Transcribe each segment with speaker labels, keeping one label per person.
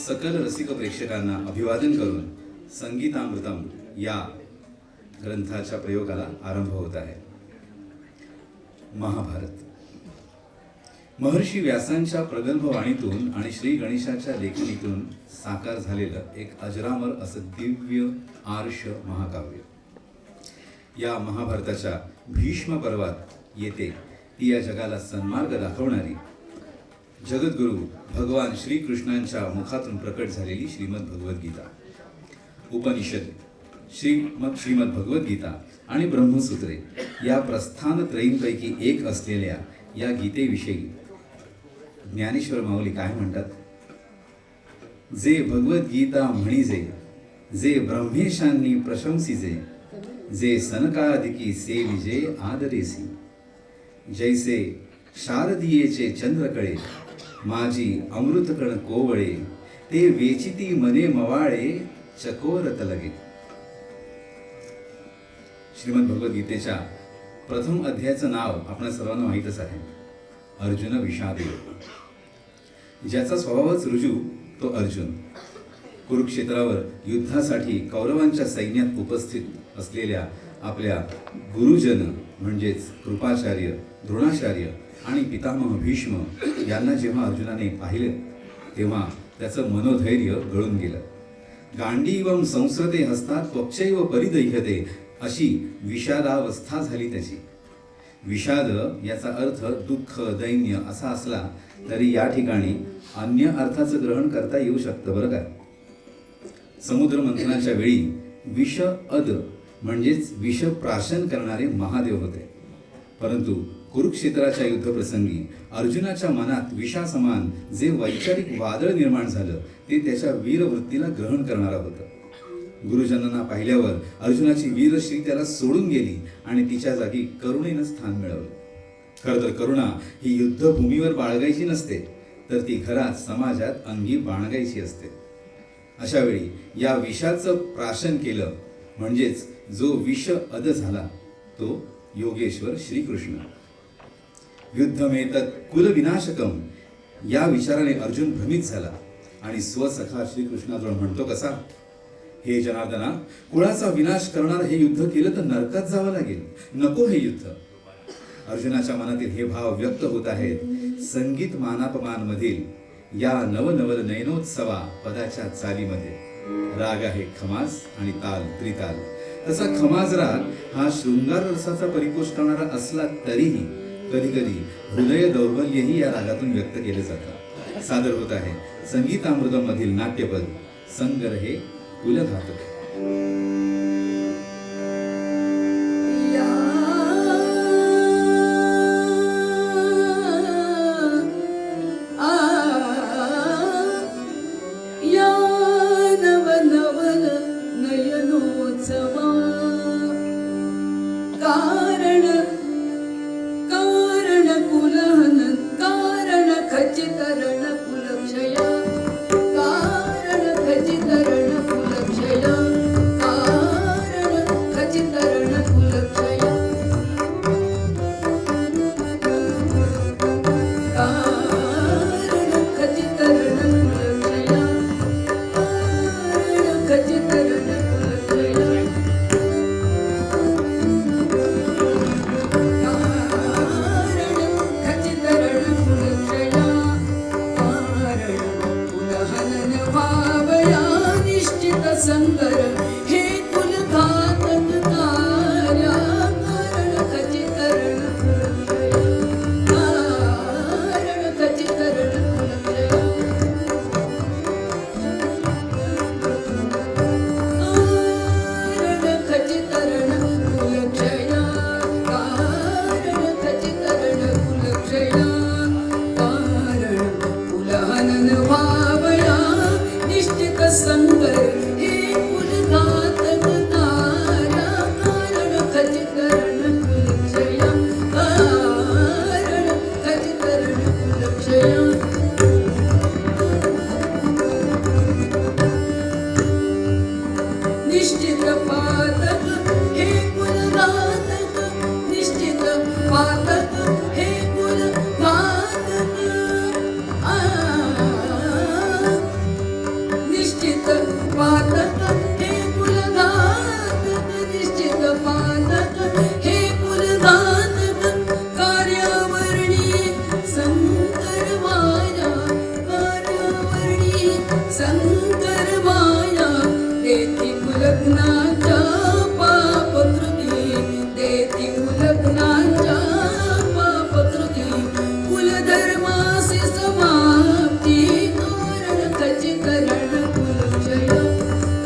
Speaker 1: सकल रसिक प्रेक्षकांना अभिवादन करून संगीतामृतम या ग्रंथाच्या प्रयोगाला आरंभ होत आहे. महाभारत महर्षी व्यासांच्या प्रगल्भ वाणीतून आणि श्री गणेशाच्या लेखणीतून साकार झालेलं एक अजरामर असं दिव्य आर्ष महाकाव्य. या महाभारताच्या भीष्म पर्वात येते ती या जगाला सन्मार्ग दाखवणारी जगद्गुरु भगवान श्रीकृष्णांच्या मुखातून प्रकट झालेली श्रीमद भगवद्गीता. उपनिषद, श्रीमद भगवद्गीता आणि ब्रह्मसूत्रे या प्रस्थान त्रयींपैकी एक असलेल्या या गीतेविषयी ज्ञानेश्वर माऊली काय म्हणतात? जे भगवद्गीता म्हणिजे, जे ब्रह्मेशांनी प्रशंसिजे, जे सनकादिकी सेविजे आदरेसी, जैसे शारदीयेचे चंद्रकळे, माझी अमृतकण कोवळे, ते वेचिती मने मवाळे चकोर तलगे. श्रीमद भगवद्गीतेच्या प्रथम अध्यायाचं नाव आपल्या सर्वांना माहीतच आहे, अर्जुन विषाद योग. ज्याचा स्वभावच रुजू तो अर्जुन कुरुक्षेत्रावर युद्धासाठी कौरवांच्या सैन्यात उपस्थित असलेल्या आपल्या गुरुजन म्हणजेच कृपाचार्य, द्रोणाचार्य आणि पितामह भीष्म यांना जेव्हा अर्जुनाने पाहिले तेव्हा त्याचं मनोधैर्य गळून गेलं. गांडीवम संस्कृते हस्तात त्वक्षैव परिदह्यते अशी विषादावस्था झाली त्याची. विषाद याचा अर्थ दुःख, दैन्य असा असला तरी या ठिकाणी अन्य अर्थाचं ग्रहण करता येऊ शकतं बरं का. समुद्र मंथनाच्या वेळी विष अद म्हणजेच विषप्राशन करणारे महादेव होते. परंतु कुरुक्षेत्राच्या युद्धप्रसंगी अर्जुनाच्या मनात विषासमान जे वैचारिक वादळ निर्माण झालं ते त्याच्या वीरवृत्तीला ग्रहण करणारं होतं. गुरुजनांना पाहिल्यावर अर्जुनाची वीरश्री त्याला सोडून गेली आणि तिच्या जागी करुणेनं स्थान मिळवलं. खरं तर करुणा ही युद्धभूमीवर बाळगायची नसते, तर ती घरात समाजात अंगी बाळगायची असते. अशा वेळी या विषाचं प्राशन केलं म्हणजेच जो विष अद झाला तो योगेश्वर श्रीकृष्ण. युद्धमेतत् कुल विनाशकम या विचाराने अर्जुन भ्रमित झाला आणि स्वसखा श्रीकृष्णाजवळ म्हणतो कसा, हे जनार्दना, कुळाचा विनाश करणार हे युद्ध केलं तर नरकात जावं लागेल, नको हे युद्ध. अर्जुनाच्या मनातील हे भाव व्यक्त होत आहेत संगीत मानापमान मधील या नवनवल नयनोत्सवा पदाच्या चालीमध्ये. राग आहे खमाज आणि ताल त्रिताल. तसा खमाज राग हा शृंगार रसाचा परिपोष करणारा असला तरीही कधी कधी हृदय दौर्बल्यही या रागातून व्यक्त केले जातात. सादर होत आहे संगीतामृतम मधील नाट्यपद संगर हे कुलघातक.
Speaker 2: पातक हे कुलघातक निश्चित पातक हे कुलघातक कार्यावरणी शंकर माया कार्यावरणी शंकर माया देती कुलग्नाच्या पापकृती देती कुलग्नाच्या पापकृती कुलधर्मासी समाप्ती कारण खचितरण कुलक्षय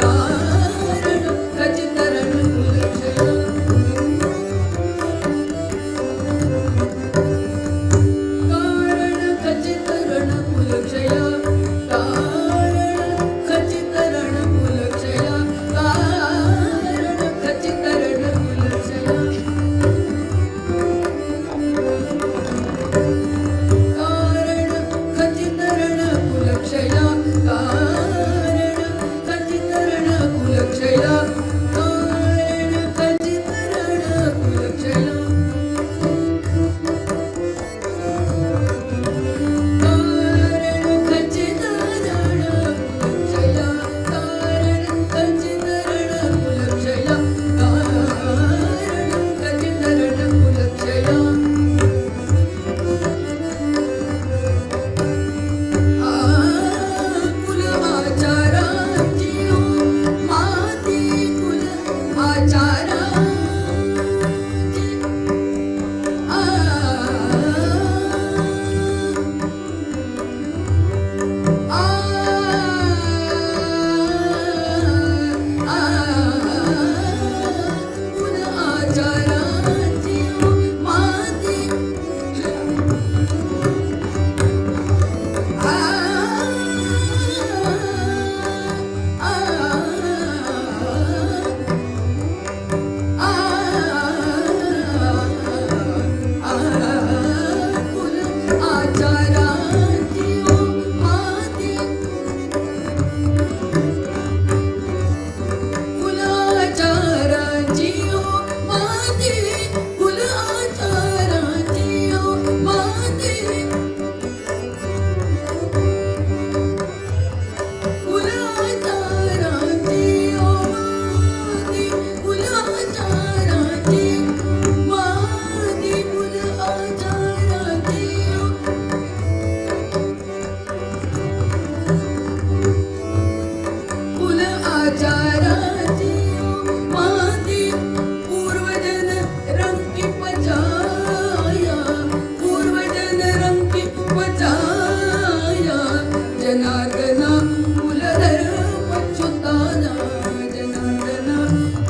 Speaker 2: कारण खचितरण कुलक्षय कारण खचितरण कुलक्षय कारण खचितरण कुलक्षय कारण खचितरण कुलक्षय कारण खचितरण कुलक्षय कारण खचितरण कुलक्षय कारण खचितरण कुलक्षय कारण खचितरण कुलक्षय कारण खचितरण कुलक्षय कारण खचितरण कुलक्षय कुल आचाराची माती कुल आचाराची कुल आचाराची माती कुल आचाराची माती कुल आचाराची माती कुल आचाराची माती कुलाचाराची माती कुलाचाराची माती कुलाचाराची कुलाचाराची माती पूर्वजन रंकी पचाया पूर्वजन रंकी पचाया जनार्दना कुलधर्म च्युताना जनार्दना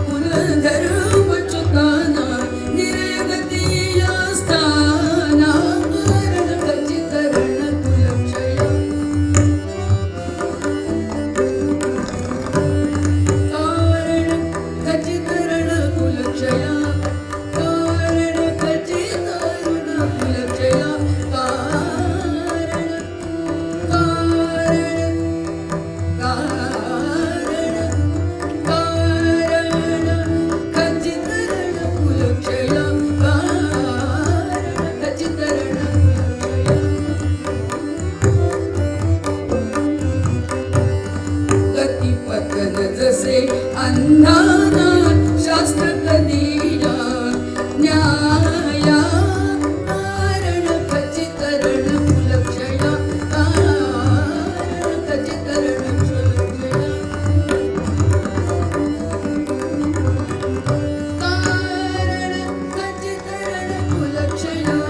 Speaker 2: कुलधर्म च्युताना निर्गतीया स्थाना कारण खचितरण कुलक्षय कारण खचितरण कुलक्षय कारण खचितरण कुलक्षय कारण कारण कारण खचितरण कुलक्षय कारण खचितरण कुलक्षय गतिपतन जसे अंधाना शास्त्र कधीया न्याया कारण खचितरण कुलक्षय कारण खचितरण कुलक्षय कारण खचितरण कुलक्षय कारण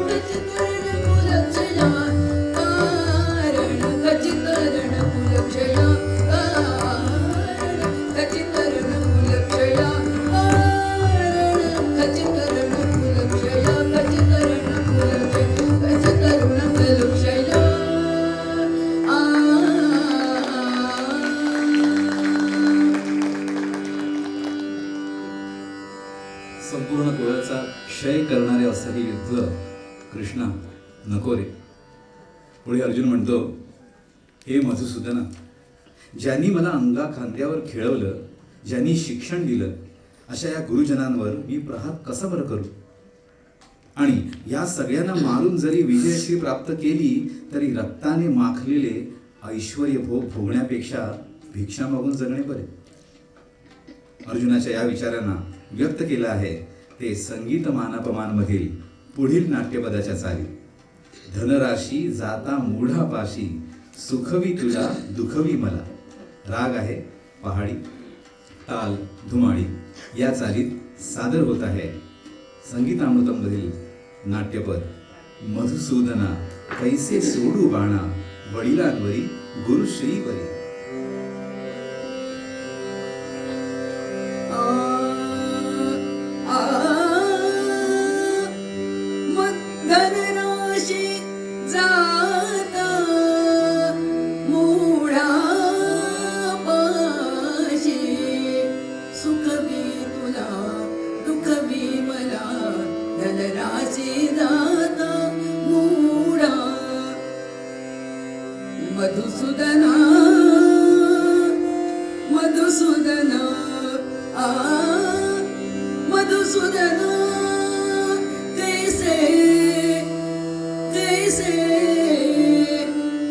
Speaker 2: खचितरण कुलक्षय कारण खचितरण कुलक्षय कारण खचितरण कुलक्षय कारण खचितरण कुलक्षय खचितरण कुलक्षय खचितरण कुलक्षय
Speaker 1: संपूर्ण कुळाचा क्षय करणारे असं हे युद्ध कृष्णा नको रे. पुढे अर्जुन म्हणतो, हे मधुसूदना, ज्यांनी मला अंगा खांद्यावर खेळवलं, ज्यांनी शिक्षण दिलं, अशा या गुरुजनांवर मी प्रहार कसा बरं करू? आणि या सगळ्यांना मारून जरी विजयश्री प्राप्त केली तरी रक्ताने माखलेले ऐश्वर्य भोगण्यापेक्षा भिक्षा मागून जगणे बरे. अर्जुनाच्या या विचारांना व्यक्त केलं आहे ते संगीत मानापमान मधील पुढील नाट्यपदाच्या चाली. धनराशी जाता मूढापाशी सुखवी तुला दुखवी मला. राग आहे पहाडी, ताल धुमाळी या चालीत सादर होत आहे संगीतामृतम मधील नाट्यपद मधुसूदना कैसे सोडू बाणा वडिलांवरी गुरुश्रीवरी.
Speaker 2: धनराशी जाता मूढापाशी सुखबी तुला दुःखबी मला. धनराशी जाता मूढा मधुसूदना मधुसूदना मधुसूदना कैसे कैसे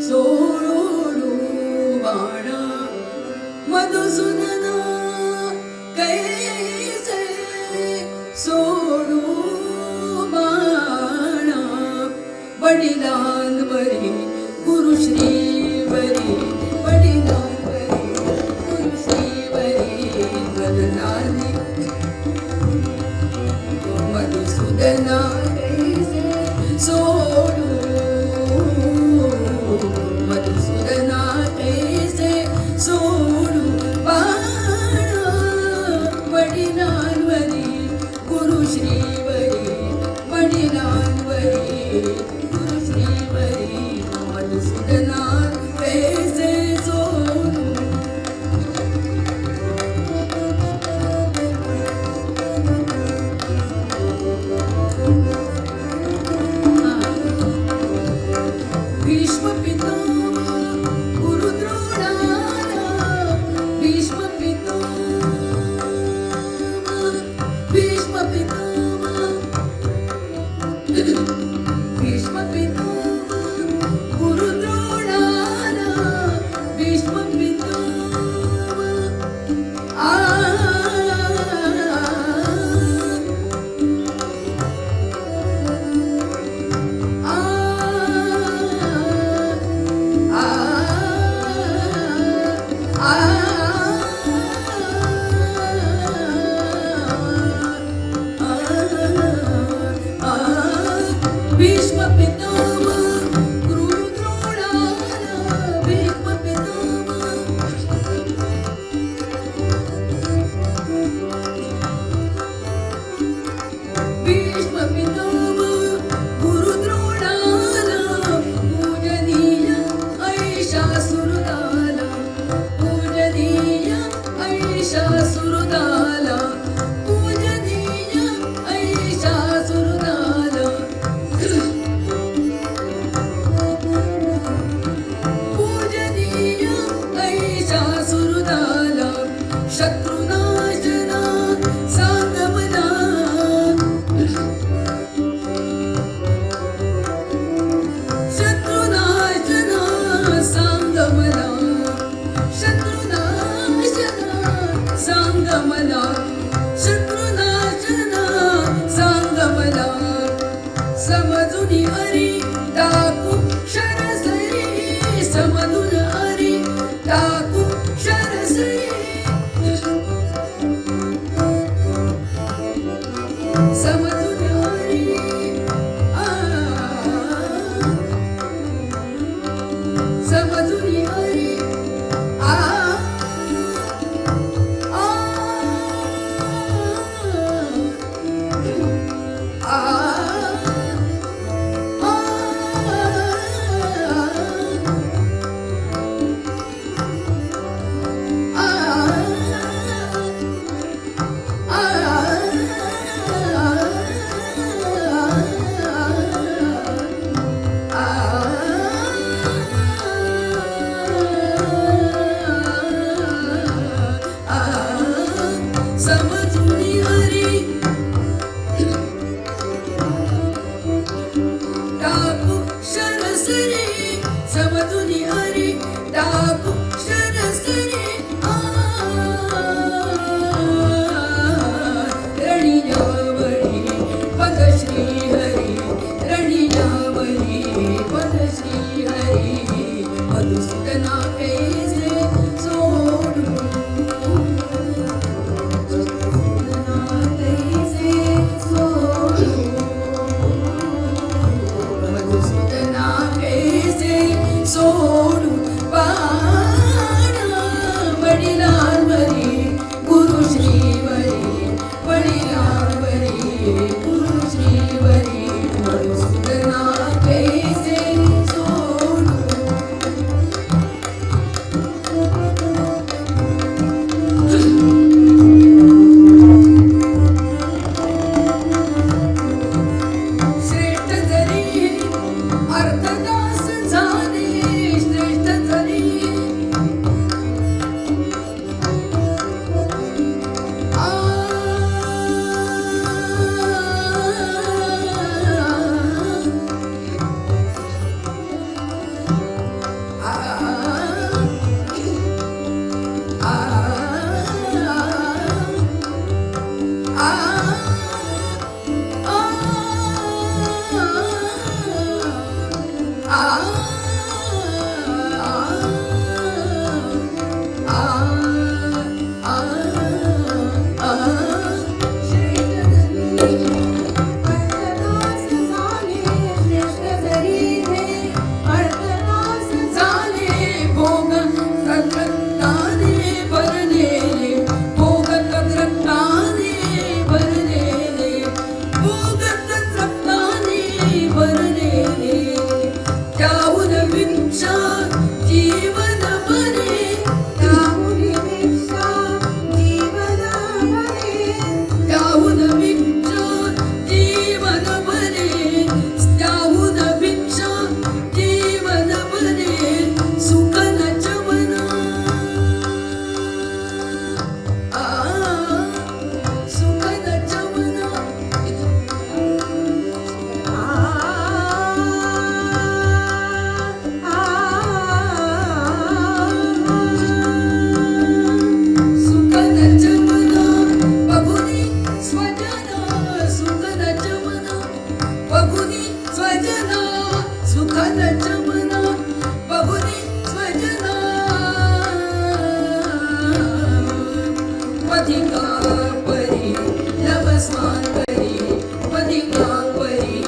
Speaker 2: सोडू बाणा. मधुसूदना कैसे सोडू बाणा. वडिलांवरी गुरुश्रीवरी वडिलांवरी गुरुश्रीवरी वदनाली. मधुसूदना कैसे सोडू मधुसूदना कैसे सोडू बाणा. वडिलांवरी गुरुश्रीवरी वडिलांवरी गुरुश्रीवरी मधुसूदना कैसे सोडू. भीष्म पितामह गुरुद्रोणाला भीष्म पितामह भीष्म पितामह भीष्म पितामह गुरुद्रोणाला भीष्म पितामह भीष्म पितामह गुरुद्रोणाला भीष्म पितामह भीष्म पितामह गुरुद्रोणाला पूजनीय ऐशा सुरदाला पूजनीय ऐशा सुरदाला पूजनीय ऐशा सुरदाला पूजनीय ऐशा सुरदाला. शत्रुनाशना सांगमना शत्रुनाशना सांगमना शत्रुनाशना सांगमना शत्रुनाशना सांगमना. समजुनी हरी टाकू शरसरी समजून हरी टाकू शरसरी. समजून हरी समजून हरी आ आ आ झाले भोग रत्नाने भरलेले भोग रत्नाने भरलेले भोग रत्नाने भरलेले त्याहून भिक्षा जीवन बरे त्याहून भिक्षा जीवन बरे त्याहून भिक्षा जीवन बरे सुख न चवना सुख न चवना सुख न चवना बघुनी स्वजना सुख न चवना बघुनी स्वजना सुख न चवना बघुनी स्वजना पथिका परी नवस्मान करी पथिका परी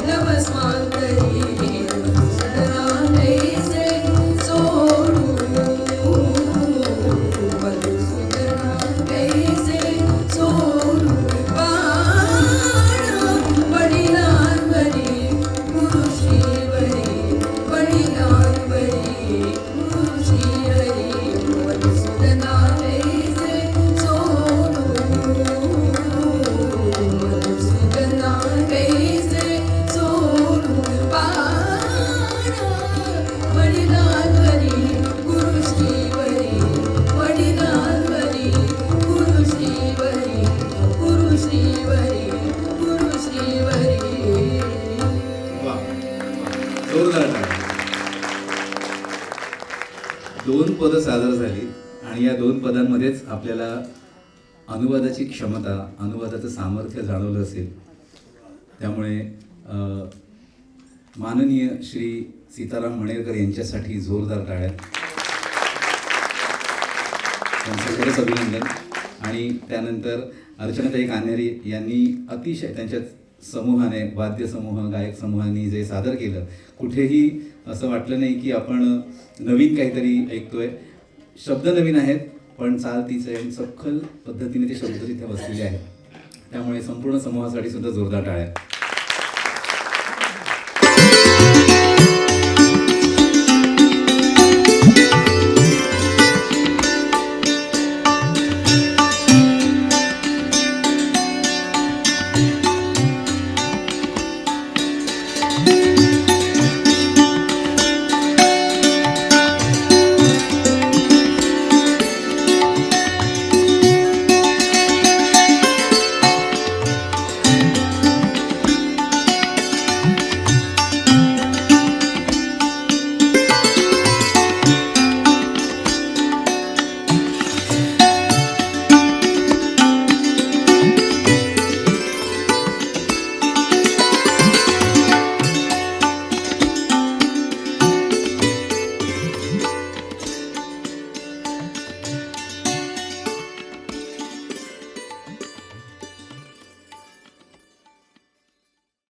Speaker 2: नवस्मान करी सदना कैसे सोडू मधुसूदना कैसे सोडू बाण वडिलांवरी गुरु श्रीवरी वडिलांवरी गुरु श्रीहरी मधुसूदना कैसे सोडू मधुसूदना कैसे सोडू बाण वडिलांवरी गुरु श्रीवरी वडिलांवरी गुरु श्रीवरी गुरु श्रीवरी गुरु श्रीवरी
Speaker 1: वा जोरदार टाळ्या. दोन पदं सादर झाली आणि या दोन पदांमध्येच आपल्याला अनुवादाची क्षमता अनुवादाचं सामर्थ्य जाणवलं असेल. त्यामुळे माननीय श्री सीताराम मणेरकर यांच्यासाठी जोरदार टाळ्या. त्यांचं खरंच अभिनंदन. आणि त्यानंतर अर्चनाताई कान्हेरी यांनी अतिशय त्यांच्या समूहाने वाद्य समूह गायक समूहांनी जे सादर केलं कुठेही असं वाटलं नाही की आपण नवीन काहीतरी ऐकतोय. शब्द नवीन आहेत पण चाल तीच आहे आणि सखल पद्धतीने ते शब्द तिथे बसलेले आहेत. त्यामुळे संपूर्ण समूहासाठी सुद्धा जोरदार टाळ्या.